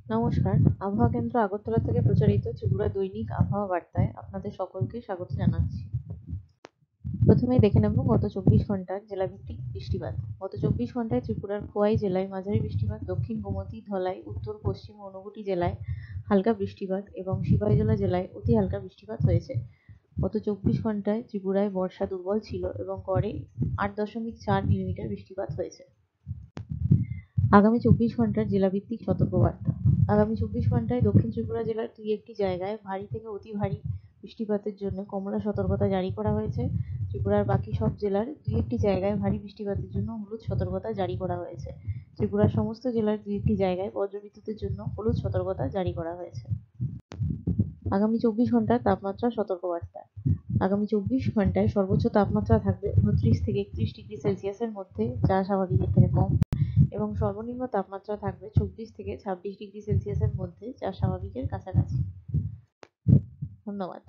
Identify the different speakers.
Speaker 1: নমস্কার, আবহাওয়া কেন্দ্র আগরতলা থেকে প্রচারিত ত্রিপুরা দৈনিক আবহাওয়া বার্তায় আপনাদের সকলকে স্বাগত জানাচ্ছি। প্রথমেই দেখে নেব গত 24 ঘন্টার জেলাভিত্তিক বৃষ্টিপাত। গত 24 ঘন্টায় ত্রিপুরার খোয়াই জেলায় মাঝারি বৃষ্টিপাত, দক্ষিণ গোমতী, ধলাই, উত্তর পশ্চিম ও ঊনকোটি জেলায় হালকা বৃষ্টিপাত এবং সিপাহীজলা জেলায় অতি হালকা বৃষ্টিপাত হয়েছে। গত 24 ঘন্টায় ত্রিপুরায় বর্ষা দুর্বল ছিল এবং গড়ে 8.4 মিলিমিটার বৃষ্টিপাত হয়েছে। আগামী 24 ঘন্টার জেলাভিত্তিক সতর্কবার্তা। আগামী 24 ঘন্টায় দক্ষিণ ত্রিপুরা জেলার দুই একটি জায়গায় ভারী থেকে অতি ভারী বৃষ্টিপাতের জন্য কমলা সতর্কতা জারি করা হয়েছে। ত্রিপুরার বাকি সব জেলার দুই একটি জায়গায় ভারী বৃষ্টিপাতের জন্য হলুদ সতর্কতা জারি করা হয়েছে। ত্রিপুরার সমস্ত জেলার দুই একটি জায়গায় বজ্রবিদ্যুতের জন্য হলুদ সতর্কতা জারি করা হয়েছে। আগামী 24 ঘন্টার তাপমাত্রা সতর্কবার্তা। আগামী 24 ঘন্টায় সর্বোচ্চ তাপমাত্রা থাকবে 29 থেকে 31 ডিগ্রি সেলসিয়াসের মধ্যে, যা স্বাভাবিকের থেকে কম, এবং সর্বনিম্ন তাপমাত্রা থাকবে 24 থেকে 26 ডিগ্রি সেলসিয়াসের মধ্যে, যা স্বাভাবিকের কাছাকাছি। ধন্যবাদ।